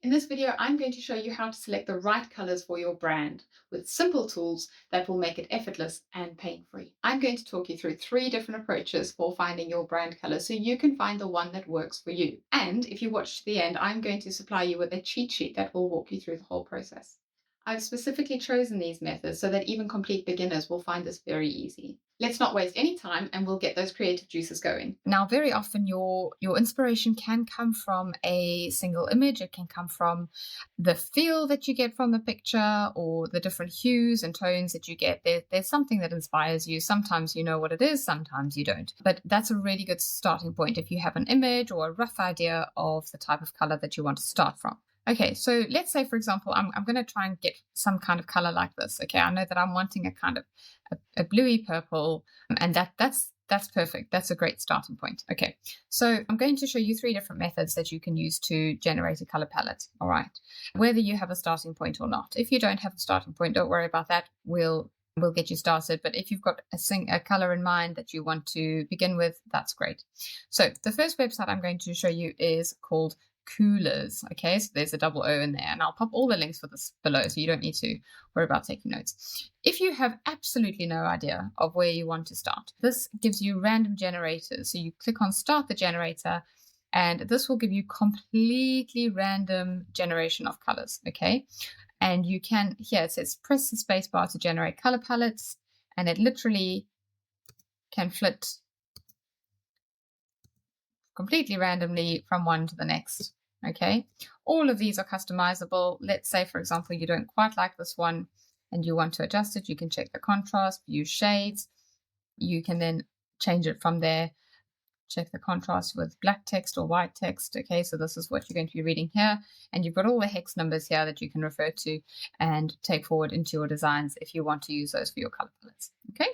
In this video, I'm going to show you how to select the right colors for your brand with simple tools that will make it effortless and pain-free. I'm going to talk you through 3 different approaches for finding your brand color so you can find the one that works for you. And if you watch to the end, I'm going to supply you with a cheat sheet that will walk you through the whole process. I've specifically chosen these methods so that even complete beginners will find this very easy. Let's not waste any time and we'll get those creative juices going. Now, very often your inspiration can come from a single image. It can come from the feel that you get from the picture or the different hues and tones that you get. There's something that inspires you. Sometimes you know what it is, sometimes you don't. But that's a really good starting point if you have an image or a rough idea of the type of color that you want to start from. Okay, so let's say, for example, I'm going to try and get some kind of color like this. Okay, I know that I'm wanting a kind of a bluey purple, and that's perfect. That's a great starting point. Okay, so I'm going to show you 3 different methods that you can use to generate a color palette. All right, whether you have a starting point or not. If you don't have a starting point, don't worry about that. We'll get you started. But if you've got a color in mind that you want to begin with, that's great. So the first website I'm going to show you is called Coolors. Okay, so there's a double O in there, and I'll pop all the links for this below so you don't need to worry about taking notes. If you have absolutely no idea of where you want to start, this gives you random generators. So you click on Start the Generator, and this will give you completely random generation of colors. Okay, and you can, here it says press the space bar to generate color palettes, and it literally can flit completely randomly from one to the next. Okay, all of these are customizable. Let's say, for example, you don't quite like this one and you want to adjust it. You can check the contrast, view shades. You can then change it from there. Check the contrast with black text or white text. Okay, so this is what you're going to be reading here. And you've got all the hex numbers here that you can refer to and take forward into your designs if you want to use those for your color palettes. Okay,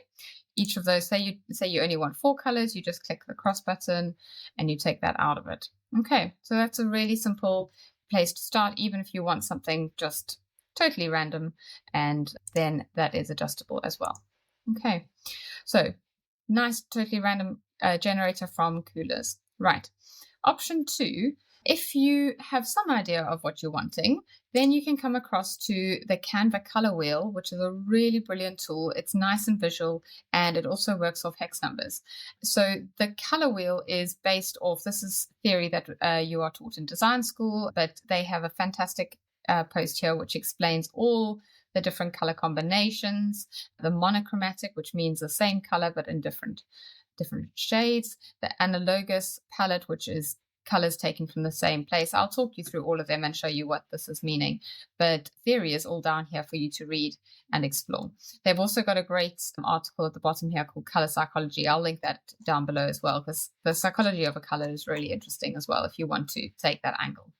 each of those, say you only want 4 colors, you just click the cross button and you take that out of it. Okay, so that's a really simple place to start, even if you want something just totally random, and then that is adjustable as well. Okay, so nice totally random generator from Coolors. Right. Option 2, if you have some idea of what you're wanting, then you can come across to the Canva color wheel, which is a really brilliant tool. It's nice and visual, and it also works off hex numbers. So the color wheel is based off, this is theory that you are taught in design school, but they have a fantastic post here which explains all the different color combinations, the monochromatic, which means the same color but in different shades, the analogous palette, which is colors taken from the same place. I'll talk you through all of them and show you what this is meaning, but theory is all down here for you to read and explore. They've also got a great article at the bottom here called Color Psychology. I'll link that down below as well, because the psychology of a color is really interesting as well if you want to take that angle.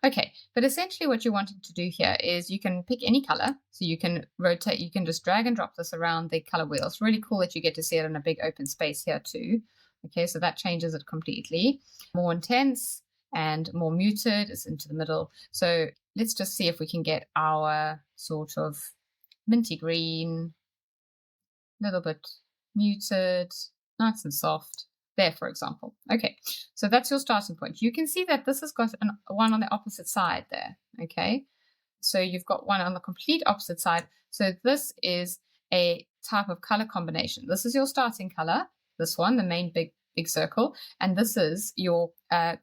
Okay, but essentially what you're wanting to do here is you can pick any color. So you can rotate, you can just drag and drop this around the color wheel. It's really cool that you get to see it in a big open space here too. Okay, so that changes it completely. More intense and more muted is into the middle. So let's just see if we can get our sort of minty green, a little bit muted, nice and soft. There, for example. Okay, so that's your starting point. You can see that this has got one on the opposite side there. Okay, so you've got one on the complete opposite side. So this is a type of color combination. This is your starting color, this one, the main big circle, and this is your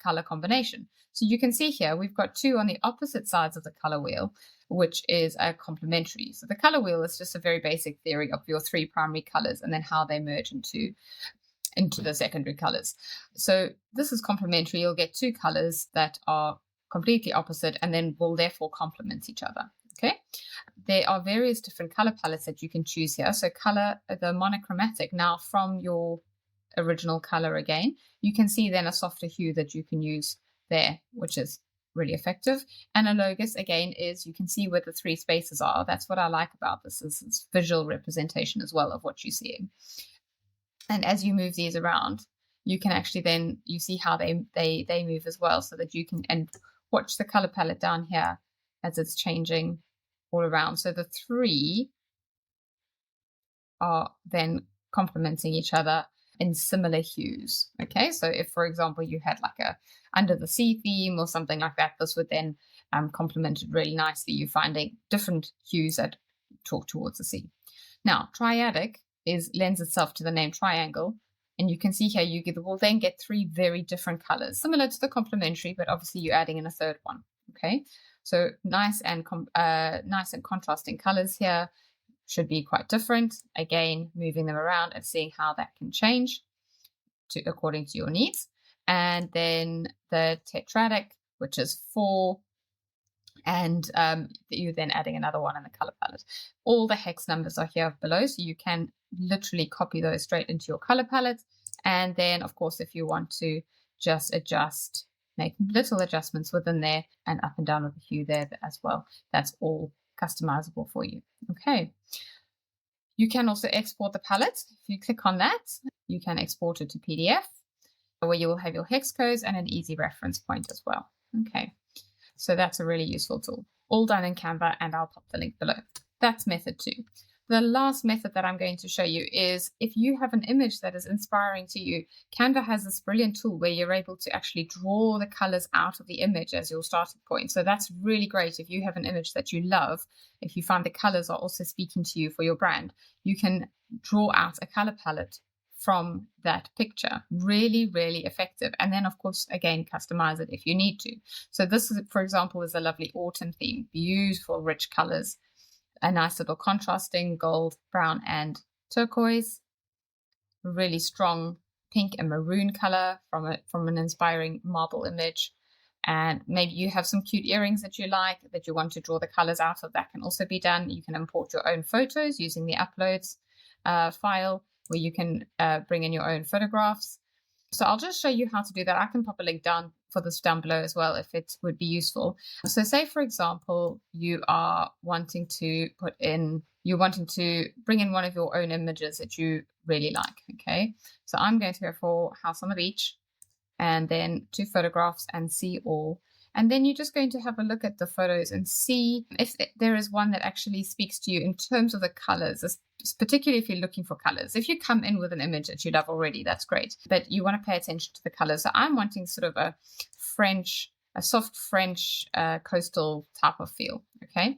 color combination. So you can see here we've got 2 on the opposite sides of the color wheel, which is complementary. So the color wheel is just a very basic theory of your 3 primary colors and then how they merge into the secondary colors. So this is complementary. You'll get 2 colors that are completely opposite and then will therefore complement each other. Okay, there are various different color palettes that you can choose here. So color, the monochromatic, now from your original color again, you can see then a softer hue that you can use there, which is really effective. Analogous again is you can see where the 3 spaces are. That's what I like about this, is it's visual representation as well of what you're seeing. And as you move these around, you can actually then, you see how they move as well, so that you can, and watch the color palette down here as it's changing all around. So the 3 are then complementing each other in similar hues. Okay, so if, for example, you had like a under the sea theme or something like that, this would then complemented really nicely. You're finding different hues that talk towards the sea. Now, triadic lends itself to the name triangle. And you can see here will then get three very different colors, similar to the complementary, but obviously you're adding in a third one. Okay, so nice and contrasting colors here should be quite different. Again, moving them around and seeing how that can change according to your needs. And then the tetradic, which is 4, and you're then adding another one in the color palette. All the hex numbers are here below, so you can literally copy those straight into your color palette. And then, of course, if you want to just make little adjustments within there and up and down with the hue there as well, that's all customizable for you. Okay. You can also export the palette. If you click on that, you can export it to PDF, where you will have your hex codes and an easy reference point as well. Okay. So that's a really useful tool. All done in Canva, and I'll pop the link below. That's method 2. The last method that I'm going to show you is if you have an image that is inspiring to you, Canva has this brilliant tool where you're able to actually draw the colors out of the image as your starting point. So that's really great if you have an image that you love. If you find the colors are also speaking to you for your brand, you can draw out a color palette from that picture. Really, really effective. And then, of course, again, customize it if you need to. So this is, for example, is a lovely autumn theme. Beautiful, rich colors. A nice little contrasting gold, brown, and turquoise. Really strong pink and maroon color from an inspiring marble image. And maybe you have some cute earrings that you like, that you want to draw the colors out of. That can also be done. You can import your own photos using the uploads file, where you can bring in your own photographs. So I'll just show you how to do that. I can pop a link down for this down below as well if it would be useful. So say, for example, you are wanting to bring in one of your own images that you really like. Okay, so I'm going to go for House on the Beach, and then 2 photographs and see all. And then you're just going to have a look at the photos and see if there is one that actually speaks to you in terms of the colors, particularly if you're looking for colors. If you come in with an image that you love already, that's great. But you want to pay attention to the colors. So I'm wanting sort of a soft French coastal type of feel. Okay.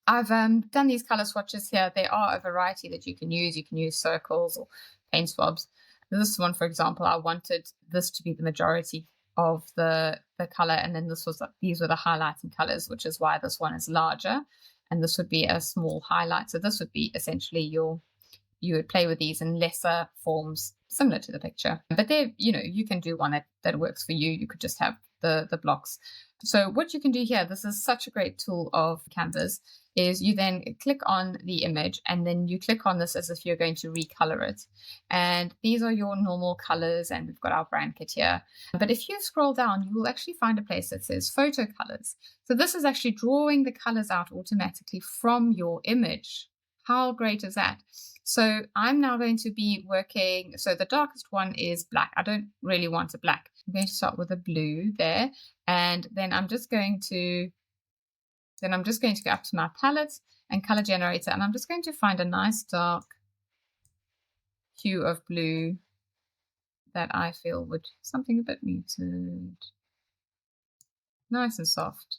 I've done these color swatches here. There are a variety that you can use. You can use circles or paint swabs. This one, for example, I wanted this to be the majority of the color, and then these were the highlighting colors, which is why this one is larger, and this would be a small highlight. So this would be essentially you would play with these in lesser forms similar to the picture, but you can do one that works for you. You could just have the blocks. So what you can do here, this is such a great tool of Canvas, is you then click on the image and then you click on this as if you're going to recolor it. And these are your normal colors, and we've got our brand kit here. But if you scroll down, you will actually find a place that says photo colors. So this is actually drawing the colors out automatically from your image. How great is that? So I'm now going to be working, so the darkest one is black. I don't really want a black. I'm going to start with a blue there, and then I'm just going to go up to my palette and color generator, and I'm just going to find a nice dark hue of blue that I feel would something a bit muted, nice and soft.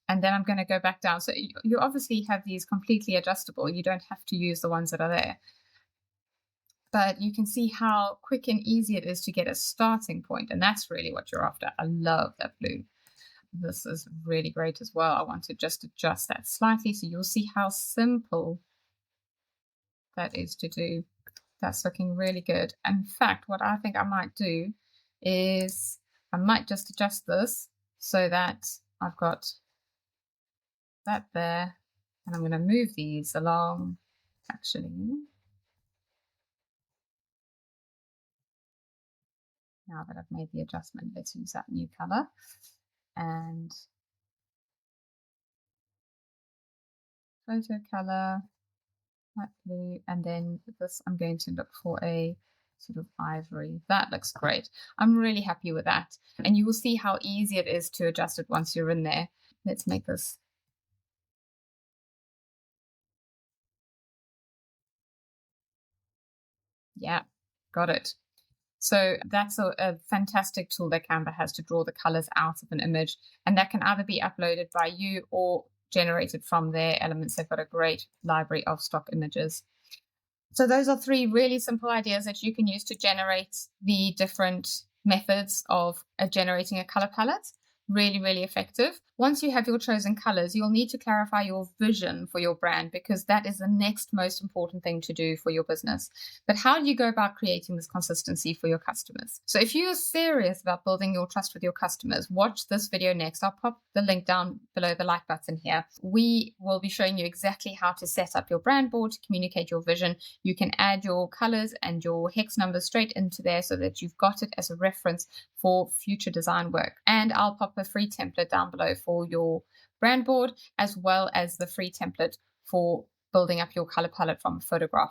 And then I'm going to go back down. So you obviously have these completely adjustable. You don't have to use the ones that are there. But you can see how quick and easy it is to get a starting point. And that's really what you're after. I love that blue. This is really great as well. I want to just adjust that slightly so you'll see how simple that is to do. That's looking really good. In fact, what I think I might do is I might just adjust this so that I've got that there, and I'm going to move these along. Actually, now that I've made the adjustment, let's use that new color and photo color, light blue, and then this I'm going to look for a sort of ivory. That looks great. I'm really happy with that, and you will see how easy it is to adjust it once you're in there. Let's make this. Yeah, got it. So that's a fantastic tool that Canva has to draw the colors out of an image. And that can either be uploaded by you or generated from their elements. They've got a great library of stock images. So those are three really simple ideas that you can use to generate the different methods of generating a color palette. Really, really effective. Once you have your chosen colors, you'll need to clarify your vision for your brand, because that is the next most important thing to do for your business. But how do you go about creating this consistency for your customers? So if you're serious about building your trust with your customers, watch this video next. I'll pop the link down below the like button here. We will be showing you exactly how to set up your brand board to communicate your vision. You can add your colors and your hex numbers straight into there so that you've got it as a reference for future design work. And I'll pop a free template down below for your brand board, as well as the free template for building up your color palette from a photograph.